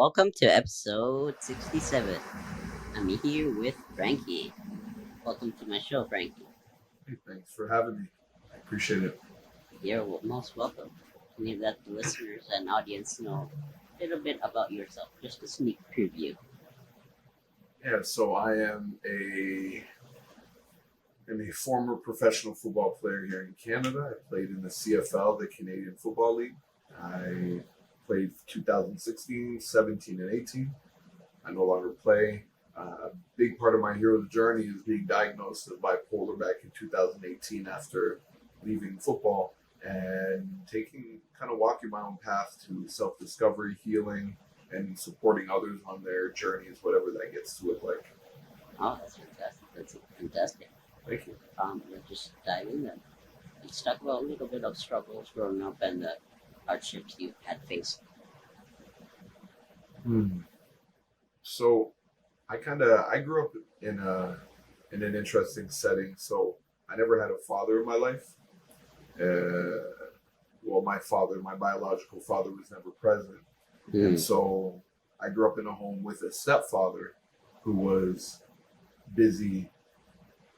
welcome to episode 67. I'm here with Frankie. Welcome to my show, Frankie. Hey, thanks for having me. I appreciate it. You're most welcome. Can you let the listeners and audience know a little bit about yourself? Just a sneak preview. Yeah, so I am a former professional football player here in Canada. I played in the CFL, the Canadian Football League. I played 2016, 17, and 18. I no longer play. A big part of my hero's journey is being diagnosed with bipolar back in 2018 after leaving football and walking my own path to self-discovery, healing, and supporting others on their journeys, whatever that gets to look like. Oh, that's fantastic. That's fantastic. Thank you. Let's just dive in then. Let's talk about a little bit of struggles growing up and the hardships you had faced. So I grew up in an interesting setting. So I never had a father in my life. My biological father was never present. And so I grew up in a home with a stepfather who was busy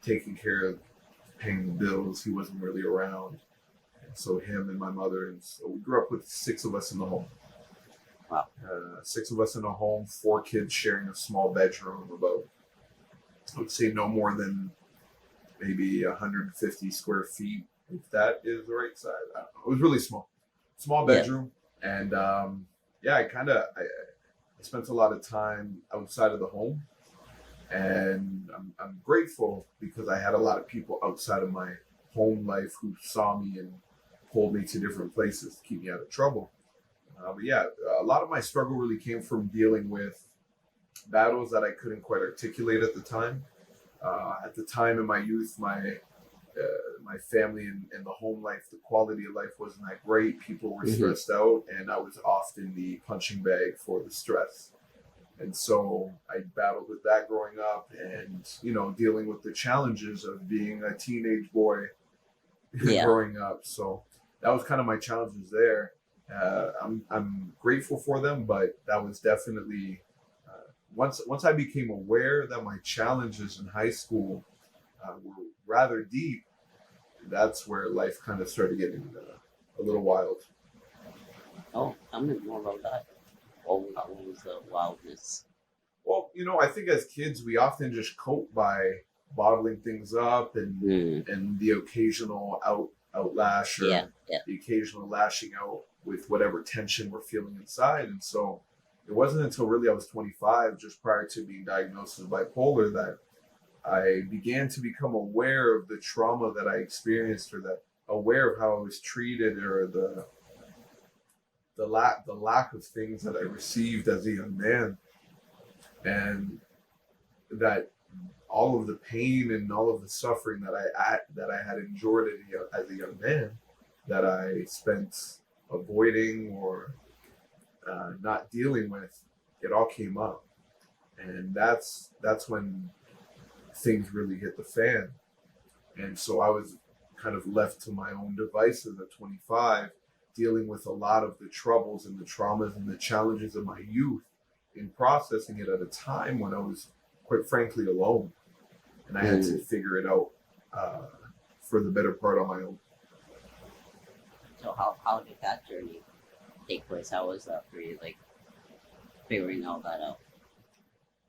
taking care of paying the bills. He wasn't really around. And so him and my mother, and so we grew up with six of us in the home. Wow. Six of us in a home, four kids sharing a small bedroom, about, I would say, no more than maybe 150 square feet, if that is the right size. I don't know. It was really small bedroom. Yeah. And I spent a lot of time outside of the home. And I'm grateful because I had a lot of people outside of my home life who saw me and pulled me to different places to keep me out of trouble. A lot of my struggle really came from dealing with battles that I couldn't quite articulate at the time. At the time in my youth, my family and the home life, the quality of life wasn't that great. People were stressed out, and I was often the punching bag for the stress. And so I battled with that growing up, and dealing with the challenges of being a teenage boy growing up. So that was kind of my challenges there. I'm grateful for them, but that was definitely once I became aware that my challenges in high school were rather deep. That's where life kind of started getting a little wild. Oh, tell me more about that. What was the wildness? Well, I think as kids we often just cope by bottling things up and the occasional outlash or the occasional lashing out with whatever tension we're feeling inside. And so it wasn't until really I was 25, just prior to being diagnosed with bipolar, that I began to become aware of the trauma that I experienced, or that aware of how I was treated, or the lack of things that I received as a young man, and that all of the pain and all of the suffering that I had endured as a young man, that I spent avoiding or not dealing with, it all came up, and that's when things really hit the fan. And so I was kind of left to my own devices at 25, dealing with a lot of the troubles and the traumas and the challenges of my youth, in processing it at a time when I was, quite frankly, alone, and I had to figure it out for the better part on my own. So how did that journey take place? How was that for you, like figuring all that out?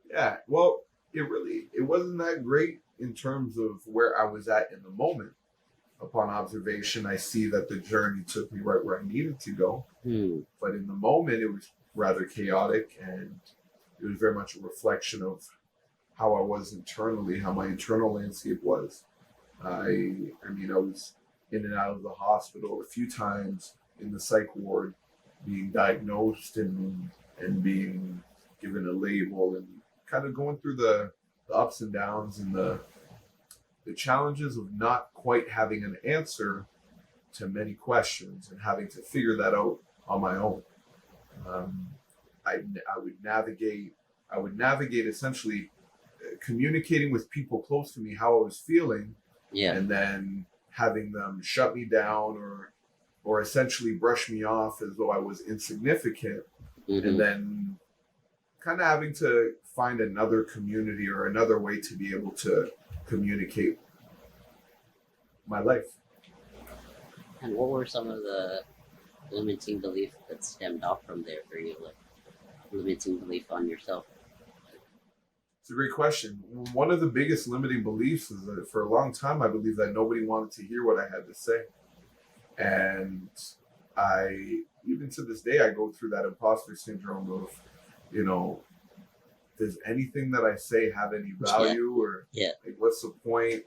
Yeah, well, it wasn't that great in terms of where I was at in the moment. Upon observation, I see that the journey took me right where I needed to go. But in the moment, it was rather chaotic, and it was very much a reflection of how I was internally, how my internal landscape was. I was in and out of the hospital a few times, in the psych ward, being diagnosed and being given a label, and kind of going through the ups and downs and the challenges of not quite having an answer to many questions and having to figure that out on my own. I would navigate essentially communicating with people close to me how I was feeling, and then having them shut me down or essentially brush me off as though I was insignificant, and then kind of having to find another community or another way to be able to communicate my life. And what were some of the limiting beliefs that stemmed off from there for you? Like limiting belief on yourself? It's a great question. One of the biggest limiting beliefs is that for a long time, I believed that nobody wanted to hear what I had to say. And even to this day, I go through that imposter syndrome of, does anything that I say have any value, or like, what's the point?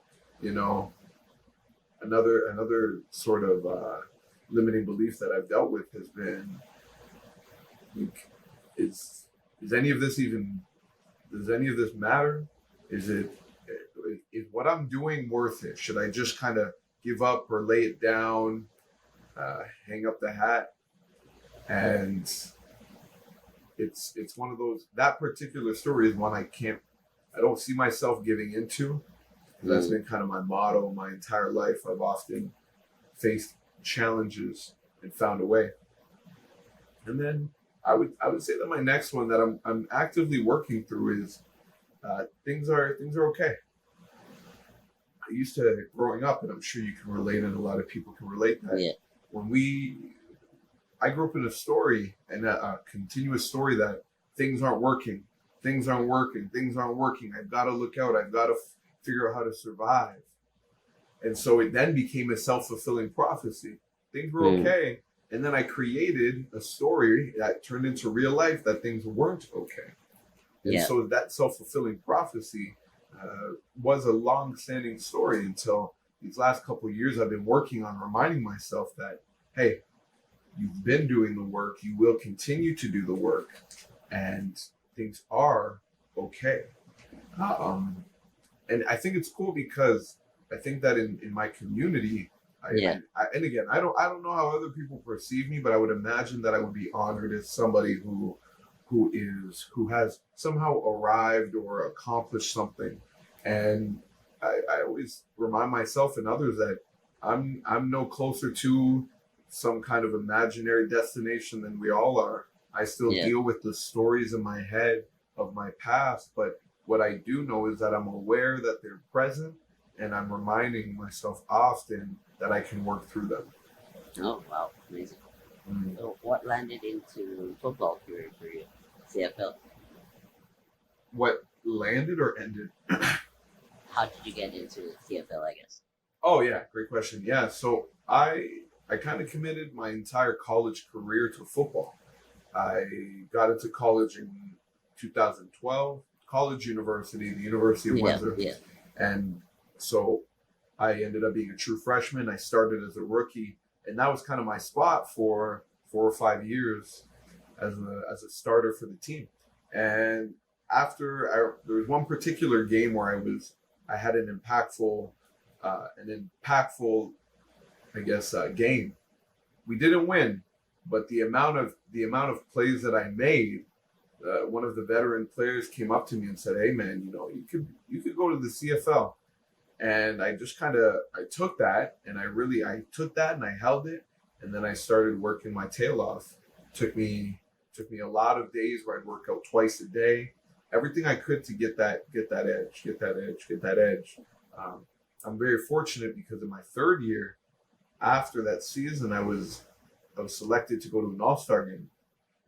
Another sort of limiting belief that I've dealt with has been, like, is any of this even? Does any of this matter? Is what I'm doing worth it? Should I just kind of give up or lay it down, hang up the hat? And it's one of those. That particular story is one I don't see myself giving into. That's been kind of my motto my entire life. I've often faced challenges and found a way. And then I would say that my next one that I'm actively working through is things are okay. I used to, growing up, and I'm sure you can relate, and a lot of people can relate, that I grew up in a story, and a continuous story, that things aren't working. I've got to look out. I've got to figure out how to survive. And so it then became a self-fulfilling prophecy. Things were okay. And then I created a story that turned into real life that things weren't okay. And so that self-fulfilling prophecy was a long-standing story until these last couple of years. I've been working on reminding myself that, hey, you've been doing the work, you will continue to do the work, and things are okay. And I think it's cool because I think that in my community, and again, I don't know how other people perceive me, but I would imagine that I would be honored as somebody who has somehow arrived or accomplished something. And I always remind myself and others that I'm no closer to some kind of imaginary destination than we all are. I still deal with the stories in my head of my past, but what I do know is that I'm aware that they're present, and I'm reminding myself often that I can work through them. Oh, wow. Amazing. So what landed into football career for you? CFL? What landed or ended? How did you get into CFL, I guess? Oh, yeah. Great question. Yeah. So I kind of committed my entire college career to football. I got into college in 2012, the University of Windsor. And so I ended up being a true freshman. I started as a rookie, and that was kind of my spot for 4 or 5 years as a starter for the team. And there was one particular game where I had an impactful, I guess, game. We didn't win, but the amount of plays that I made, one of the veteran players came up to me and said, "Hey, man, you could go to the CFL." And I just I took that, and I held it, and then I started working my tail off. Took me a lot of days where I'd work out twice a day, everything I could to get that edge. I'm very fortunate because in my third year, after that season, I was selected to go to an All-Star game.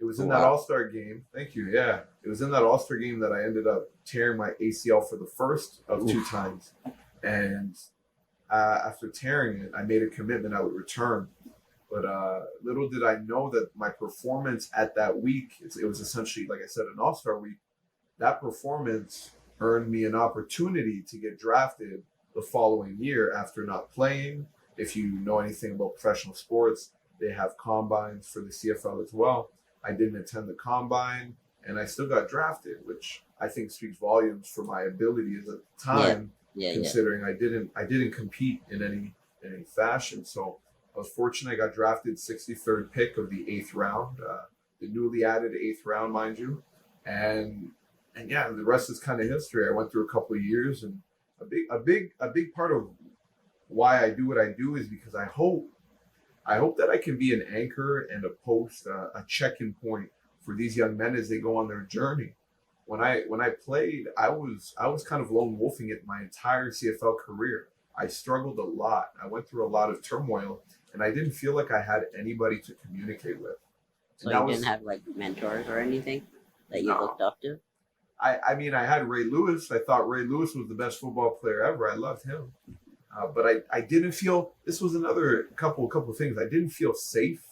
It was in that All-Star game. Thank you. Yeah, it was in that All-Star game that I ended up tearing my ACL for the first of 2 times. And after tearing it, I made a commitment I would return. But little did I know that my performance at that week, it was essentially, like I said, an All-Star week. That performance earned me an opportunity to get drafted the following year after not playing. If you know anything about professional sports, they have combines for the CFL as well. I didn't attend the combine, and I still got drafted, which I think speaks volumes for my abilities at the time. Considering I didn't compete in any fashion. So I was fortunate. I got drafted 63rd pick of the 8th round, the newly added 8th round, mind you. And yeah, the rest is kind of history. I went through a couple of years, and a big part of why I do what I do is because I hope that I can be an anchor and a post, a check-in point for these young men as they go on their journey. when I played, I was kind of lone wolfing it my entire CFL career. I struggled a lot. I went through a lot of turmoil, and I didn't feel like I had anybody to communicate with. So And that you didn't was have like mentors or anything that you no. looked up to? I mean, I had Ray Lewis. I thought Ray Lewis was the best football player ever. I loved him. But I didn't feel, this was another couple things. I didn't feel safe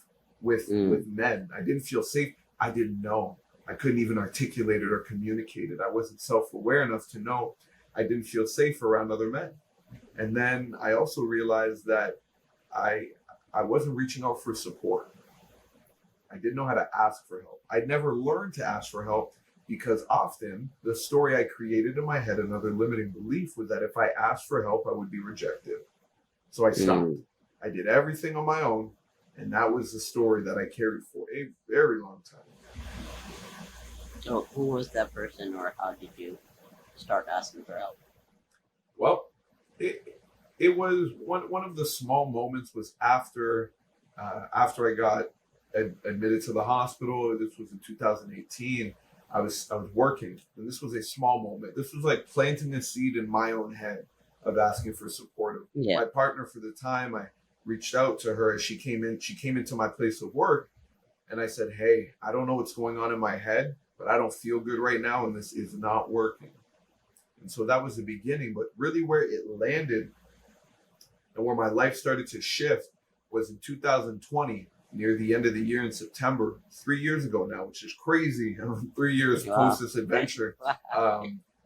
with men. I didn't feel safe. I didn't know. I couldn't even articulate it or communicate it. I wasn't self-aware enough to know I didn't feel safe around other men. And then I also realized that I I wasn't reaching out for support. I didn't know how to ask for help. I'd never learned to ask for help because often the story I created in my head, another limiting belief, was that if I asked for help, I would be rejected. So I stopped. I did everything on my own, and that was the story that I carried for a very long time. So who was that person, or how did you start asking for help? Well, it was one of the small moments was after I got admitted to the hospital. This was in 2018. I was working, and this was a small moment. This was like planting a seed in my own head of asking for support. Of Yeah. my partner for the time, I reached out to her as she came in. She came into my place of work, and I said, "Hey, I don't know what's going on in my head, but I don't feel good right now, and this is not working." And so that was the beginning. But really, where it landed and where my life started to shift was in 2020, near the end of the year in September, 3 years ago now, which is crazy. 3 years post this adventure.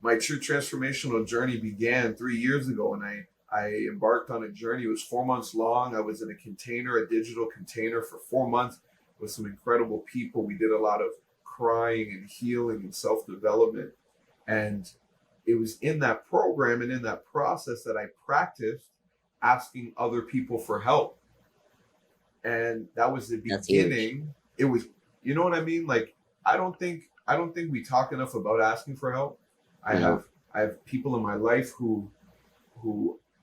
My true transformational journey began 3 years ago, and I embarked on a journey. It was 4 months long. I was in a container, a digital container, for 4 months with some incredible people. We did a lot of crying and healing and self-development. And it was in that program and in that process that I practiced asking other people for help. And that was the beginning. It was, you know what I mean? Like, I don't think we talk enough about asking for help. I have people in my life who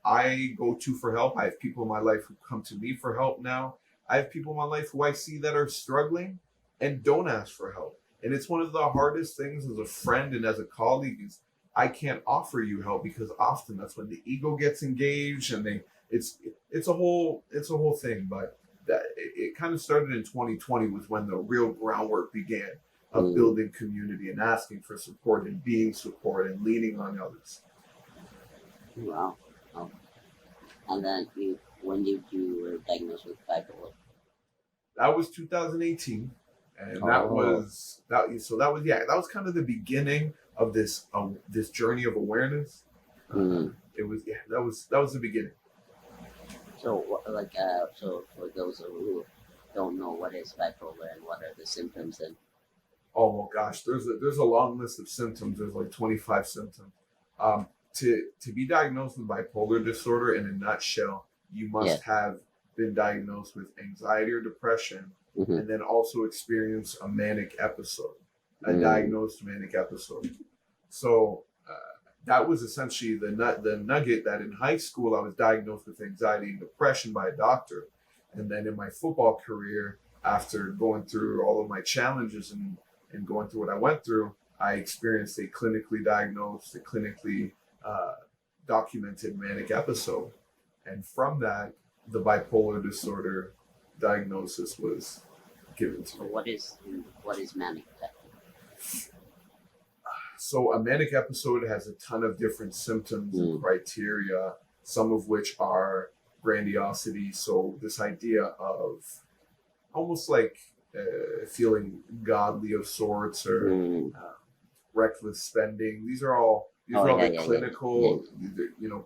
I go to for help. I have people in my life who come to me for help now. I have people in my life who I see that are struggling and don't ask for help. And it's one of the hardest things as a friend and as a colleague is I can't offer you help because often that's when the ego gets engaged and it's a whole thing. But that it kind of started in 2020 was when the real groundwork began of building community and asking for support and being support and leaning on others. Wow. Oh. And then when did you were diagnosed with bipolar? That was 2018, and that was kind of the beginning of this journey of awareness. It was that was the beginning. So so for those who don't know, what is bipolar and what are the symptoms? And oh well, gosh, there's a long list of symptoms. There's like 25 symptoms. To be diagnosed with bipolar disorder, in a nutshell, you must have been diagnosed with anxiety or depression, and then also experience a manic episode, a diagnosed manic episode. So that was essentially the nugget that in high school I was diagnosed with anxiety and depression by a doctor, and then in my football career, after going through all of my challenges and going through what I went through, I experienced a clinically diagnosed, a clinically documented manic episode, and from that, the bipolar disorder diagnosis was given to me. What is manic? So a manic episode has a ton of different symptoms and criteria, some of which are grandiosity. So this idea of almost like feeling godly of sorts or reckless spending. These are all clinical,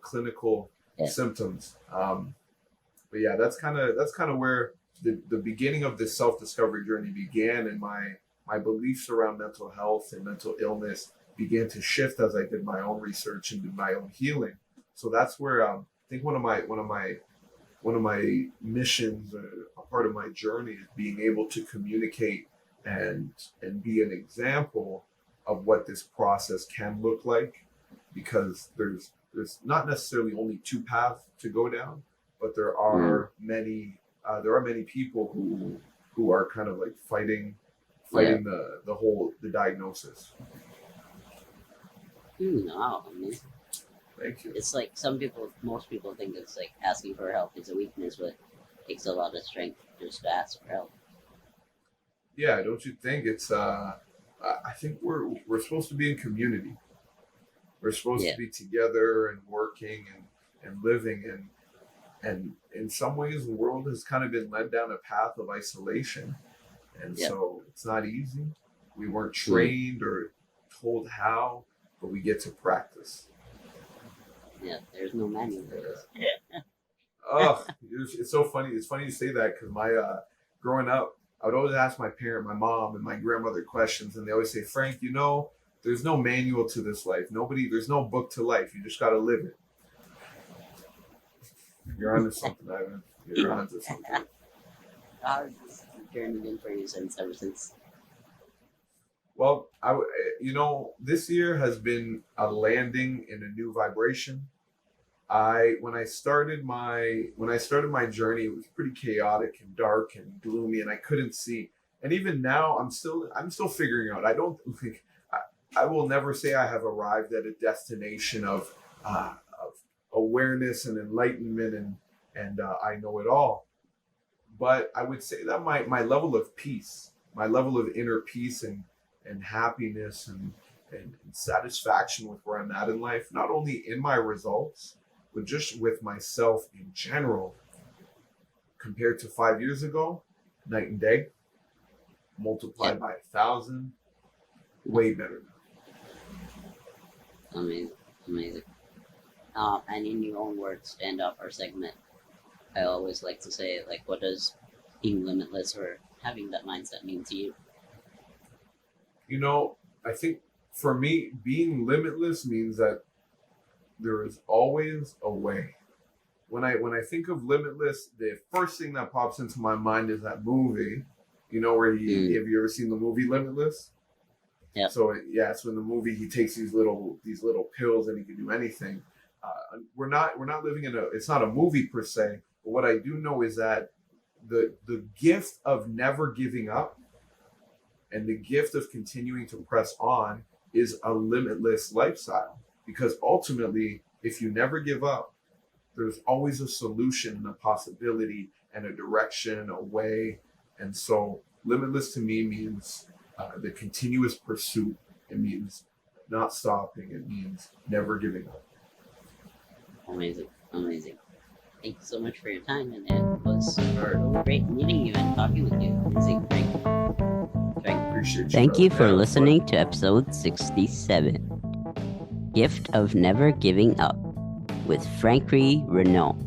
clinical symptoms. But yeah, that's kind of where the beginning of this self-discovery journey began, and my beliefs around mental health and mental illness began to shift as I did my own research and did my own healing. So that's where I think one of my missions, a part of my journey, is being able to communicate and be an example of what this process can look like, because there's not necessarily only two paths to go down, but there are many people who are kind of like fighting the diagnosis. No, I mean, Thank you. it's like most people think it's like asking for help is a weakness, but it takes a lot of strength just to ask for help. Yeah, don't you think it's I think we're supposed to be in community. We're supposed Yeah, to be together and working and living, and in some ways the world has kind of been led down a path of isolation, and yeah, so it's not easy. We weren't mm, trained or told how, but we get to practice. yeah. There's no manual for this. Oh, it's so funny. It's funny you say that because my growing up, I would always ask my mom, and my grandmother questions, and they always say, "Frank, there's no manual to this life. There's no book to life. You just got to live it." You're onto something, Ivan. You're onto something. How's this journey been for you since ever since? Well, this year has been a landing in a new vibration. I when I started my journey, it was pretty chaotic and dark and gloomy, and I couldn't see. And even now, I'm still figuring out. I don't think I will never say I have arrived at a destination of awareness and enlightenment and I know it all. But I would say that my level of peace, my level of inner peace and happiness and satisfaction with where I'm at in life, not only in my results, but just with myself in general, compared to 5 years ago, night and day, Yeah, multiplied by 1,000, way better amazing, amazing. And in your own words, stand up our segment. I always like to say, like, what does being limitless or having that mindset mean to you? I think for me, being limitless means that there is always a way. When I think of limitless, the first thing that pops into my mind is that movie. Where Mm, have you ever seen the movie Limitless? yeah, So yeah, so in the movie he takes these little pills and he can do anything. We're not living in a. It's not a movie per se, but what I do know is that the gift of never giving up and the gift of continuing to press on is a limitless lifestyle. Because ultimately, if you never give up, there's always a solution and a possibility and a direction, a way. And so, limitless to me means the continuous pursuit. It means not stopping. It means never giving up. amazing, amazing. Thank you so much for your time, and it was All right. really great meeting you and talking with you. Amazing, Frank. Frank. Appreciate you. Thank you brother. for Yeah, listening to episode 67, Gift of Never Giving Up, with Frankey Renaud.